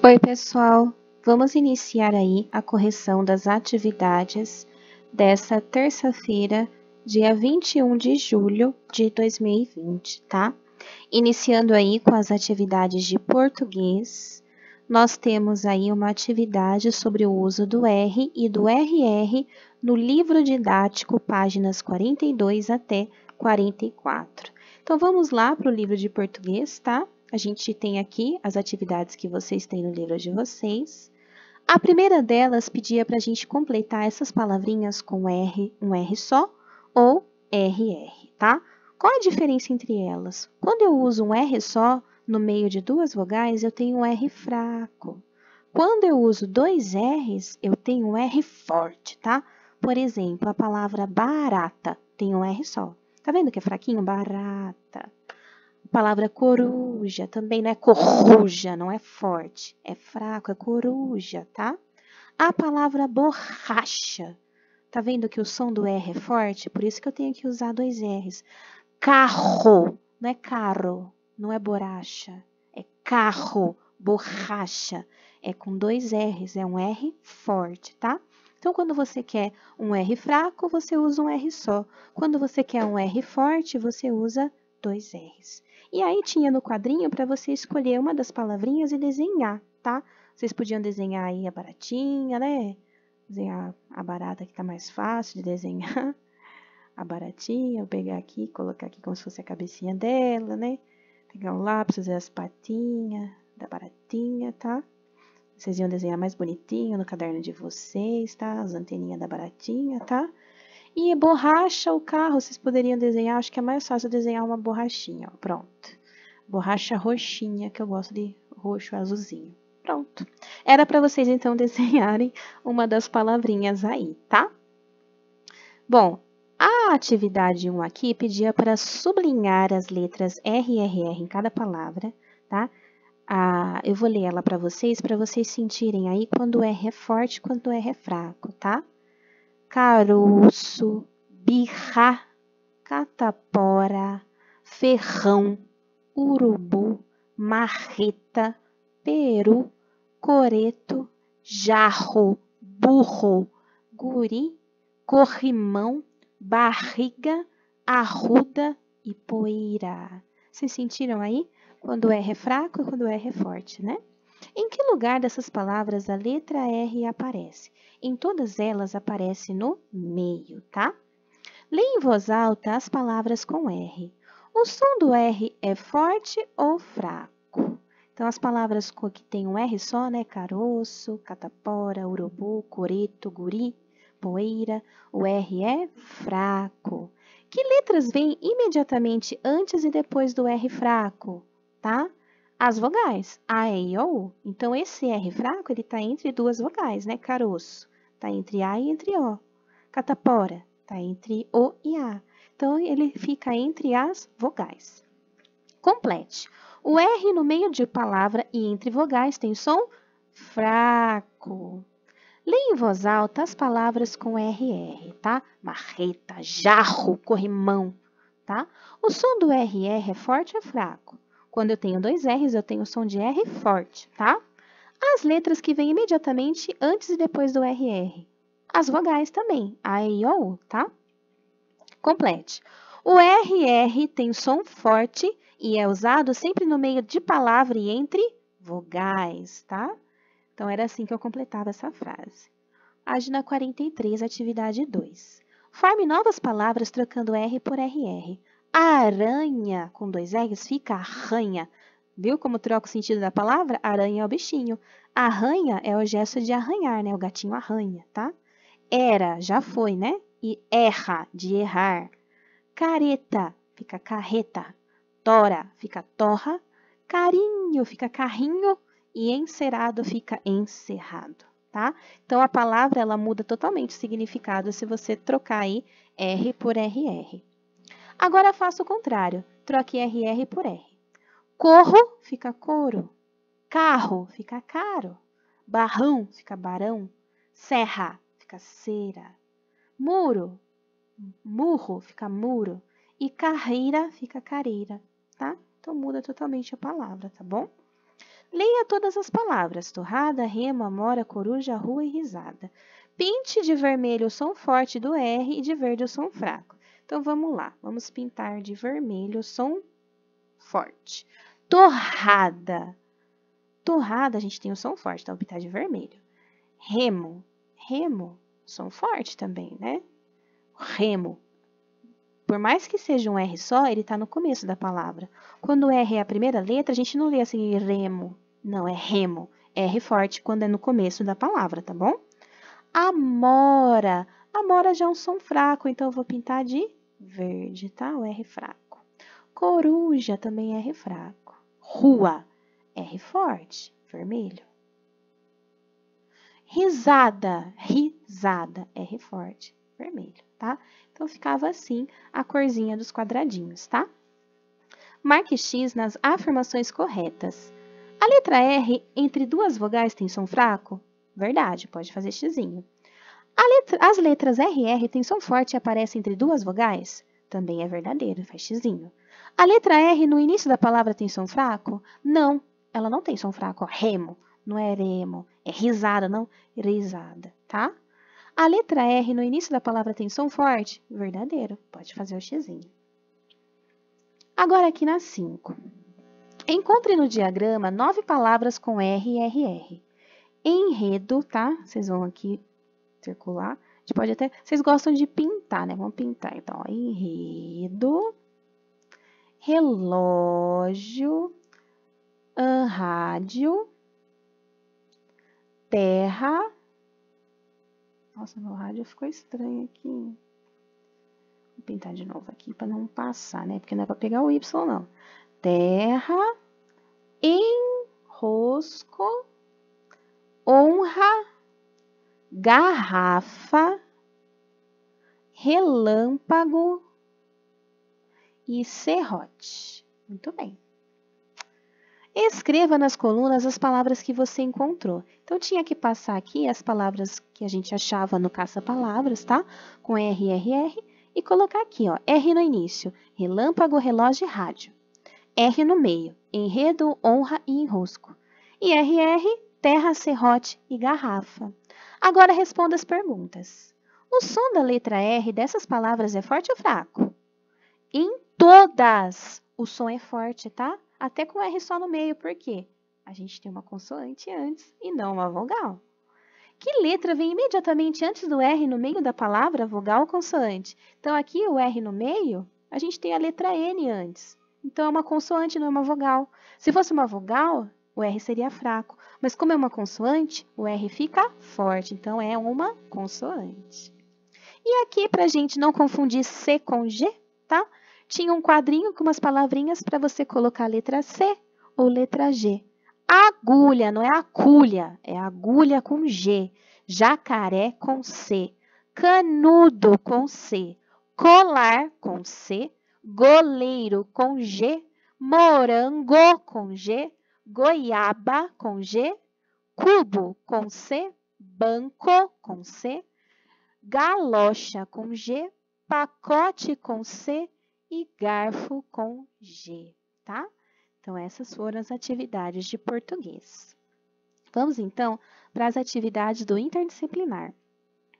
Oi, pessoal! Vamos iniciar aí a correção das atividades dessa terça-feira, dia 21 de julho de 2020, tá? Iniciando aí com as atividades de português, nós temos aí uma atividade sobre o uso do R e do RR no livro didático, páginas 42 até 44. Então, vamos lá para o livro de português, tá? A gente tem aqui as atividades que vocês têm no livro de vocês. A primeira delas pedia para a gente completar essas palavrinhas com R, um R só, ou RR, tá? Qual a diferença entre elas? Quando eu uso um R só no meio de duas vogais, eu tenho um R fraco. Quando eu uso dois R's, eu tenho um R forte, tá? Por exemplo, a palavra barata tem um R só. Tá vendo que é fraquinho? Barata. A palavra coruja também não é coruja, não é forte. É fraco, é coruja, tá? A palavra borracha. Tá vendo que o som do R é forte? Por isso que eu tenho que usar dois R's. Carro, não é carro, não é borracha. É carro, borracha. É com dois R's, é um R forte, tá? Então, quando você quer um R fraco, você usa um R só. Quando você quer um R forte, você usa dois R's. E aí tinha no quadrinho para você escolher uma das palavrinhas e desenhar, tá? Vocês podiam desenhar aí a baratinha, né? Desenhar a barata que tá mais fácil de desenhar. A baratinha, eu pegar aqui, colocar aqui como se fosse a cabecinha dela, né? Pegar um lápis, fazer as patinhas da baratinha, tá? Vocês iam desenhar mais bonitinho no caderno de vocês, tá? As anteninhas da baratinha, tá? E borracha, o carro, vocês poderiam desenhar, acho que é mais fácil desenhar uma borrachinha, ó, pronto. Borracha roxinha, que eu gosto de roxo azulzinho. Pronto. Era para vocês, então, desenharem uma das palavrinhas aí, tá? Bom, a atividade 1 aqui pedia para sublinhar as letras R e RR em cada palavra, tá? Eu vou ler ela para vocês sentirem aí quando o R é forte e quando o R é fraco, tá? Caroço, birra, catapora, ferrão, urubu, marreta, peru, coreto, jarro, burro, guri, corrimão, barriga, arruda e poeira. Vocês sentiram aí? Quando o R é fraco e quando o R é forte, né? Em que lugar dessas palavras a letra R aparece? Em todas elas aparece no meio, tá? Leia em voz alta as palavras com R. O som do R é forte ou fraco? Então, as palavras que tem um R só, né? Caroço, catapora, urubu, coreto, guri, poeira. O R é fraco. Que letras vêm imediatamente antes e depois do R fraco? Tá? As vogais, A, E, I, O, U. Então, esse R fraco, ele está entre duas vogais, né? Caroço, está entre A e entre O. Catapora, está entre O e A. Então, ele fica entre as vogais. Complete. O R no meio de palavra e entre vogais tem som fraco. Leia em voz alta as palavras com RR, tá? Marreta, jarro, corrimão, tá? O som do RR é forte ou fraco? Quando eu tenho dois R's, eu tenho o som de R forte, tá? As letras que vêm imediatamente antes e depois do RR. As vogais também, A, E, I, O, U, tá? Complete. O RR tem som forte e é usado sempre no meio de palavra e entre vogais, tá? Então, era assim que eu completava essa frase. Página 43, atividade 2. Forme novas palavras trocando R por RR. Aranha, com dois R's, fica arranha. Viu como troca o sentido da palavra? Aranha é o bichinho. Arranha é o gesto de arranhar, né? O gatinho arranha, tá? Era, já foi, né? E erra, de errar. Careta, fica carreta. Tora, fica torra. Carinho, fica carrinho. E encerado, fica encerrado, tá? Então, a palavra, ela muda totalmente o significado se você trocar aí R por RR. Agora, faça o contrário. Troque RR por R. Corro, fica couro. Carro, fica caro. Barrão, fica barão. Serra, fica cera. Muro, murro, fica muro. E carreira, fica careira, tá? Então, muda totalmente a palavra, tá bom? Leia todas as palavras: torrada, remo, amora, coruja, rua e risada. Pinte de vermelho o som forte do R e de verde o som fraco. Então, vamos lá. Vamos pintar de vermelho o som forte. Torrada. Torrada, a gente tem o som forte, então vou pintar de vermelho. Remo. Remo, som forte também, né? Remo. Por mais que seja um R só, ele está no começo da palavra. Quando o R é a primeira letra, a gente não lê assim, remo. Não, é remo. R forte quando é no começo da palavra, tá bom? Amora. Amora já é um som fraco, então eu vou pintar de verde, tá? O R fraco. Coruja também é R fraco. Rua, R forte, vermelho. Risada, risada, R forte, vermelho, tá? Então, ficava assim a corzinha dos quadradinhos, tá? Marque X nas afirmações corretas. A letra R entre duas vogais tem som fraco? Verdade, pode fazer xizinho. As letras RR têm som forte e aparecem entre duas vogais? Também é verdadeiro, faz xizinho. A letra R no início da palavra tem som fraco? Não, ela não tem som fraco. Ó, remo, não é remo, é risada, não, risada, tá? A letra R no início da palavra tem som forte? Verdadeiro, pode fazer o xizinho. Agora aqui na 5. Encontre no diagrama 9 palavras com R e RR. Enredo, tá? Vocês vão aqui circular. A gente pode até... Vocês gostam de pintar, né? Vamos pintar, então. Ó, enredo, relógio, rádio, terra. Nossa, meu rádio ficou estranho aqui. Vou pintar de novo aqui para não passar, né? Porque não é para pegar o Y, não. Terra, enrosco, honra, garrafa, relâmpago e serrote. Muito bem. Escreva nas colunas as palavras que você encontrou. Então, tinha que passar aqui as palavras que a gente achava no caça-palavras, tá? Com R, R, R. E colocar aqui, ó, R no início, relâmpago, relógio e rádio. R no meio, enredo, honra e enrosco. E RR, terra, serrote e garrafa. Agora responda as perguntas. O som da letra R dessas palavras é forte ou fraco? Em todas o som é forte, tá? Até com R só no meio, por quê? A gente tem uma consoante antes e não uma vogal. Que letra vem imediatamente antes do R no meio da palavra, vogal ou consoante? Então, aqui o R no meio, a gente tem a letra N antes. Então, é uma consoante, não é uma vogal. Se fosse uma vogal, o R seria fraco. Mas como é uma consoante, o R fica forte. Então, é uma consoante. E aqui, para a gente não confundir C com G, tá? Tinha um quadrinho com umas palavrinhas para você colocar a letra C ou letra G. Agulha, não é aculha, é agulha com G. Jacaré com C. Canudo com C. Colar com C. Goleiro com G. Morango com G. Goiaba com G. Cubo com C. Banco com C. Galocha com G. Pacote com C. E garfo com G, tá? Então, essas foram as atividades de português. Vamos, então, para as atividades do interdisciplinar,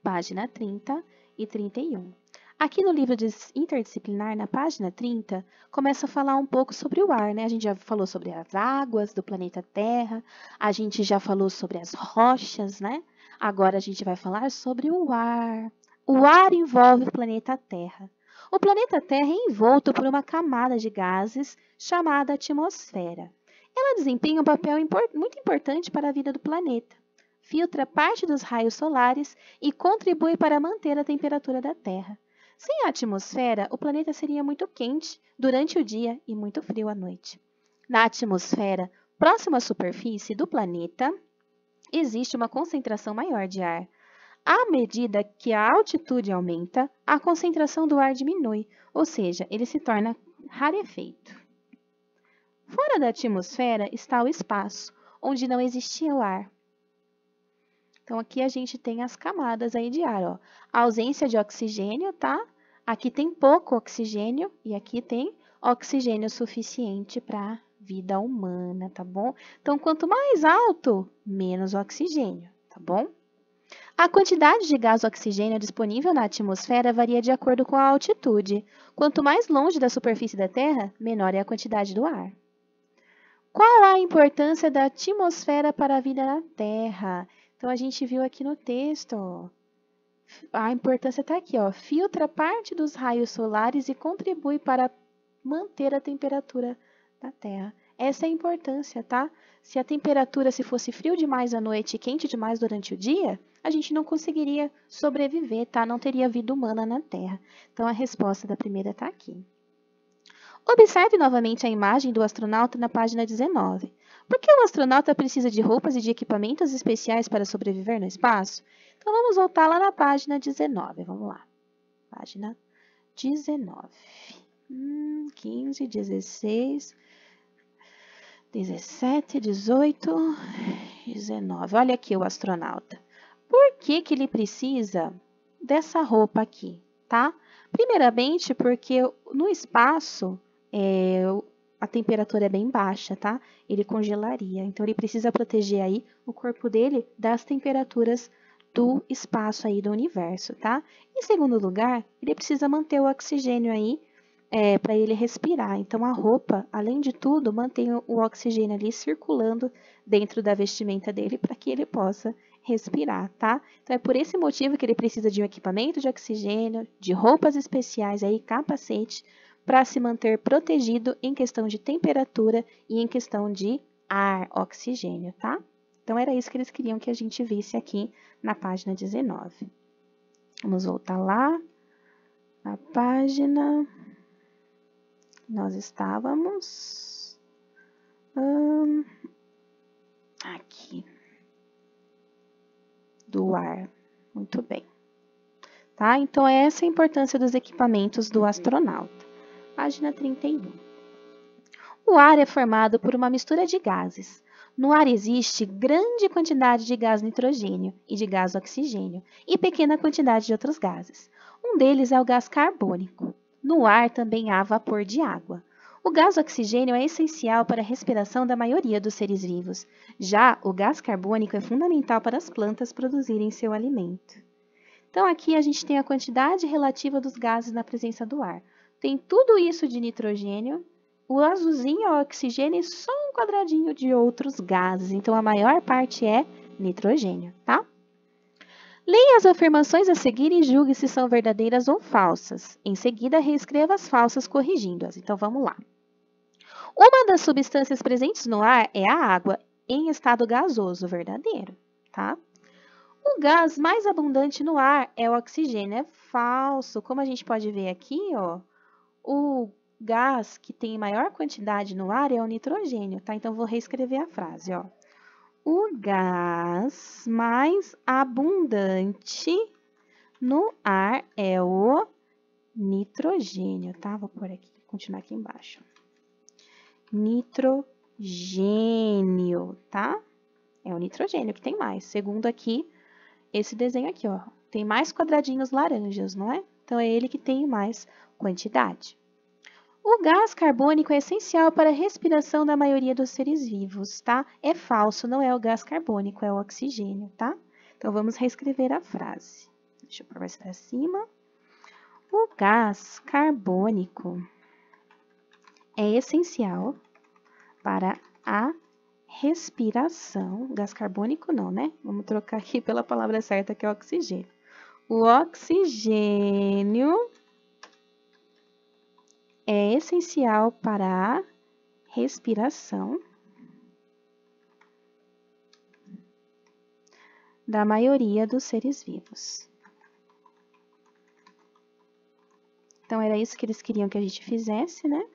página 30 e 31. Aqui no livro de interdisciplinar, na página 30, começa a falar um pouco sobre o ar, né? A gente já falou sobre as águas do planeta Terra, a gente já falou sobre as rochas, né? Agora a gente vai falar sobre o ar. O ar envolve o planeta Terra. O planeta Terra é envolto por uma camada de gases chamada atmosfera. Ela desempenha um papel muito importante para a vida do planeta. Filtra parte dos raios solares e contribui para manter a temperatura da Terra. Sem a atmosfera, o planeta seria muito quente durante o dia e muito frio à noite. Na atmosfera, próxima à superfície do planeta, existe uma concentração maior de ar. À medida que a altitude aumenta, a concentração do ar diminui, ou seja, ele se torna rarefeito. Fora da atmosfera está o espaço, onde não existia o ar. Então, aqui a gente tem as camadas aí de ar, ó. A ausência de oxigênio, tá? Aqui tem pouco oxigênio e aqui tem oxigênio suficiente para a vida humana, tá bom? Então, quanto mais alto, menos oxigênio, tá bom? A quantidade de gás oxigênio disponível na atmosfera varia de acordo com a altitude. Quanto mais longe da superfície da Terra, menor é a quantidade do ar. Qual a importância da atmosfera para a vida na Terra? Então, a gente viu aqui no texto, ó. A importância está aqui, ó. Filtra parte dos raios solares e contribui para manter a temperatura da Terra. Essa é a importância, tá? Se a temperatura se fosse frio demais à noite e quente demais durante o dia, a gente não conseguiria sobreviver, tá? Não teria vida humana na Terra. Então, a resposta da primeira está aqui. Observe novamente a imagem do astronauta na página 19. Por que o astronauta precisa de roupas e de equipamentos especiais para sobreviver no espaço? Então, vamos voltar lá na página 19. Vamos lá. Página 19. 15, 16, 17, 18, 19. Olha aqui o astronauta. Por que que ele precisa dessa roupa aqui, tá? Primeiramente, porque no espaço a temperatura é bem baixa, tá? Ele congelaria. Então, ele precisa proteger aí o corpo dele das temperaturas do espaço aí do universo, tá? Em segundo lugar, ele precisa manter o oxigênio aí para ele respirar. Então, a roupa, além de tudo, mantém o oxigênio ali circulando dentro da vestimenta dele para que ele possa respirar, tá? Então, é por esse motivo que ele precisa de um equipamento de oxigênio, de roupas especiais aí, capacete, para se manter protegido em questão de temperatura e em questão de ar, oxigênio, tá? Então, era isso que eles queriam que a gente visse aqui na página 19. Vamos voltar lá na página. Nós estávamos aqui do ar. Muito bem. Tá? Então, essa é a importância dos equipamentos do astronauta. Página 31. O ar é formado por uma mistura de gases. No ar existe grande quantidade de gás nitrogênio e de gás oxigênio e pequena quantidade de outros gases. Um deles é o gás carbônico. No ar também há vapor de água. O gás oxigênio é essencial para a respiração da maioria dos seres vivos. Já o gás carbônico é fundamental para as plantas produzirem seu alimento. Então, aqui a gente tem a quantidade relativa dos gases na presença do ar. Tem tudo isso de nitrogênio, o azulzinho é o oxigênio e só um quadradinho de outros gases. Então, a maior parte é nitrogênio, tá? Leia as afirmações a seguir e julgue se são verdadeiras ou falsas. Em seguida, reescreva as falsas corrigindo-as. Então, vamos lá. Uma das substâncias presentes no ar é a água em estado gasoso, verdadeiro, tá? O gás mais abundante no ar é o oxigênio, é falso. Como a gente pode ver aqui, ó, o gás que tem maior quantidade no ar é o nitrogênio, tá? Então, vou reescrever a frase, ó. O gás mais abundante no ar é o nitrogênio, tá? Vou pôr aqui, continuar aqui embaixo. Nitrogênio, tá? É o nitrogênio que tem mais. Segundo aqui, esse desenho aqui, ó. Tem mais quadradinhos laranjas, não é? Então, é ele que tem mais quantidade. O gás carbônico é essencial para a respiração da maioria dos seres vivos, tá? É falso, não é o gás carbônico, é o oxigênio, tá? Então, vamos reescrever a frase. Deixa eu pôr mais para cima. O gás carbônico é essencial para a respiração. Gás carbônico não, né? Vamos trocar aqui pela palavra certa, que é oxigênio. O oxigênio é essencial para a respiração da maioria dos seres vivos. Então, era isso que eles queriam que a gente fizesse, né?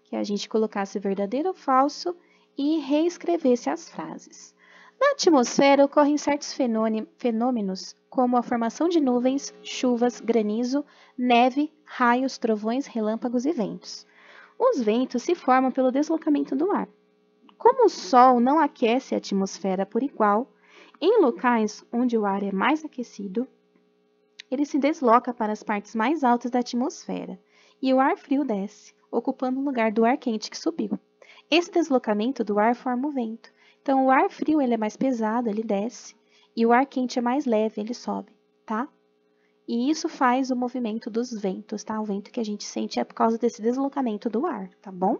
Que a gente colocasse verdadeiro ou falso e reescrevesse as frases. Na atmosfera ocorrem certos fenômenos, como a formação de nuvens, chuvas, granizo, neve, raios, trovões, relâmpagos e ventos. Os ventos se formam pelo deslocamento do ar. Como o Sol não aquece a atmosfera por igual, em locais onde o ar é mais aquecido, ele se desloca para as partes mais altas da atmosfera e o ar frio desce, ocupando o lugar do ar quente que subiu. Esse deslocamento do ar forma o vento. Então, o ar frio ele é mais pesado, ele desce, e o ar quente é mais leve, ele sobe, tá? E isso faz o movimento dos ventos, tá? O vento que a gente sente é por causa desse deslocamento do ar, tá bom?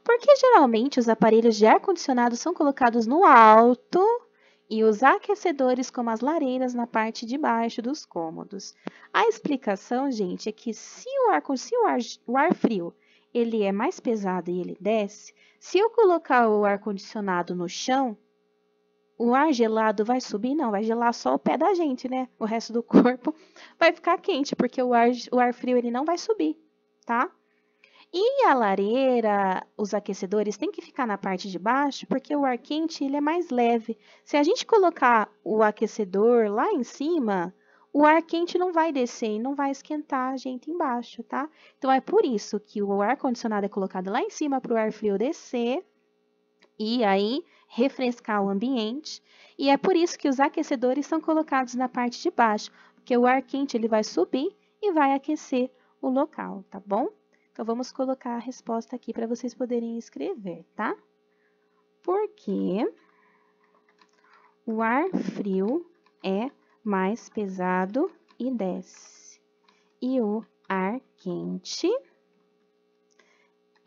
Porque geralmente os aparelhos de ar-condicionado são colocados no alto e os aquecedores, como as lareiras, na parte de baixo dos cômodos. A explicação, gente, é que se o ar frio ele é mais pesado e ele desce, se eu colocar o ar-condicionado no chão, o ar gelado vai subir? Não, vai gelar só o pé da gente, né? O resto do corpo vai ficar quente, porque o ar frio ele não vai subir, tá? E a lareira, os aquecedores têm que ficar na parte de baixo, porque o ar quente ele é mais leve. Se a gente colocar o aquecedor lá em cima, o ar quente não vai descer e não vai esquentar a gente embaixo, tá? Então, é por isso que o ar-condicionado é colocado lá em cima para o ar frio descer e aí refrescar o ambiente. E é por isso que os aquecedores são colocados na parte de baixo, porque o ar quente ele vai subir e vai aquecer o local, tá bom? Então, vamos colocar a resposta aqui para vocês poderem escrever, tá? Porque o ar frio é mais pesado e desce. E o ar quente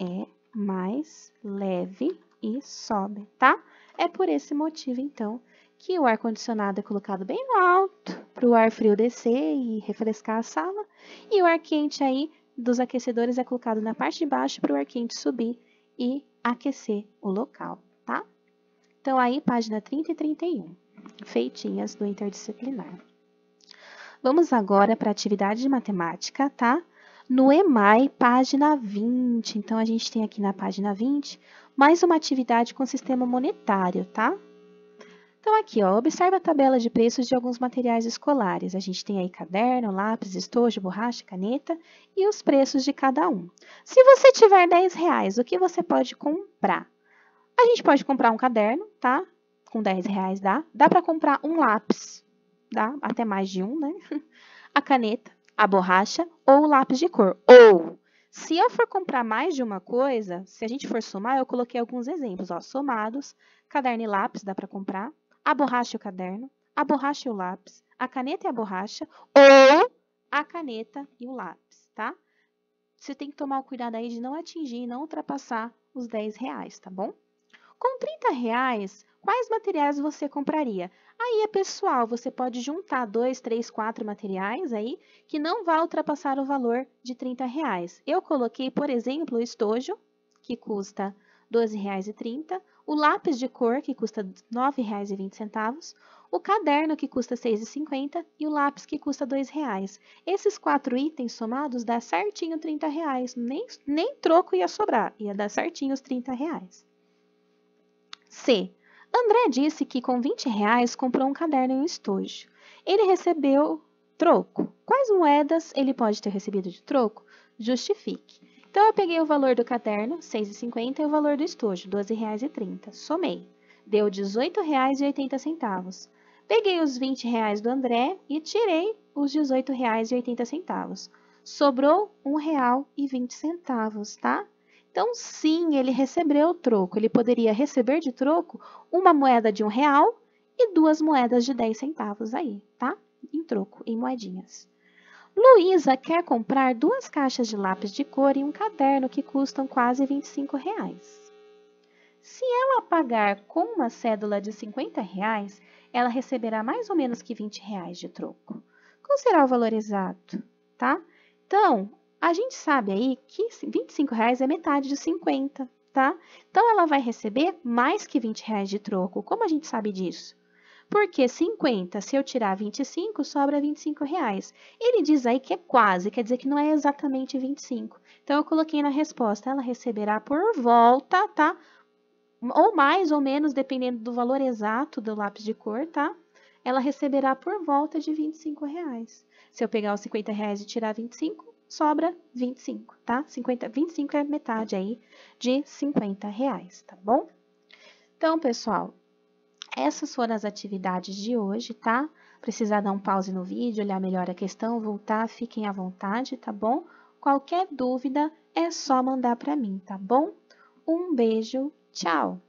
é mais leve e sobe, tá? É por esse motivo, então, que o ar-condicionado é colocado bem no alto, para o ar frio descer e refrescar a sala, e o ar quente aí dos aquecedores é colocado na parte de baixo para o ar quente subir e aquecer o local, tá? Então, aí, página 30 e 31, feitinhas do interdisciplinar. Vamos agora para a atividade de matemática, tá? No EMAI, página 20. Então, a gente tem aqui na página 20 mais uma atividade com sistema monetário, tá? Então, aqui, ó, observe a tabela de preços de alguns materiais escolares. A gente tem aí caderno, lápis, estojo, borracha, caneta e os preços de cada um. Se você tiver R$10, o que você pode comprar? A gente pode comprar um caderno, tá? Com R$10 dá. Dá para comprar um lápis, dá? Até mais de um, né? A caneta, a borracha ou o lápis de cor. Ou, se eu for comprar mais de uma coisa, se a gente for somar, eu coloquei alguns exemplos, ó, somados, caderno e lápis dá para comprar, a borracha e o caderno, a borracha e o lápis, a caneta e a borracha, ou a caneta e o lápis, tá? Você tem que tomar o cuidado aí de não atingir e não ultrapassar os R$10, tá bom? Com R$30, quais materiais você compraria? Aí é pessoal, você pode juntar 2, 3, 4 materiais aí que não vai ultrapassar o valor de R$30. Eu coloquei, por exemplo, o estojo, que custa R$12,30, o lápis de cor, que custa R$9,20, o caderno, que custa R$6,50 e o lápis, que custa R$2. Esses 4 itens somados dá certinho R$30, nem troco ia sobrar, ia dar certinho os R$30. C. André disse que com R$20 comprou um caderno e um estojo. Ele recebeu troco. Quais moedas ele pode ter recebido de troco? Justifique. Então, eu peguei o valor do caderno, R$6,50, e o valor do estojo, R$12,30. Somei. Deu R$18,80. Peguei os R$20 do André e tirei os R$18,80. Sobrou R$1,20, tá? Então, sim, ele recebeu o troco. Ele poderia receber de troco uma moeda de R$1 e 2 moedas de 10 centavos aí, tá? Em troco, em moedinhas. Luísa quer comprar 2 caixas de lápis de cor e um caderno que custam quase R$25. Se ela pagar com uma cédula de R$50, ela receberá mais ou menos que R$20 de troco. Qual será o valor exato, tá? Então, a gente sabe aí que R$25 é metade de 50, tá? Então, ela vai receber mais que R$20 de troco. Como a gente sabe disso? Porque 50, se eu tirar 25, sobra R$25. Ele diz aí que é quase, quer dizer que não é exatamente 25. Então, eu coloquei na resposta, ela receberá por volta, tá? Ou mais ou menos, dependendo do valor exato do lápis de cor, tá? Ela receberá por volta de R$25. Se eu pegar os R$50 e tirar 25, sobra 25, tá? 25 é metade aí de R$50, tá bom? Então, pessoal, essas foram as atividades de hoje, tá? Precisar dar um pause no vídeo, olhar melhor a questão, voltar, fiquem à vontade, tá bom? Qualquer dúvida é só mandar para mim, tá bom? Um beijo, tchau!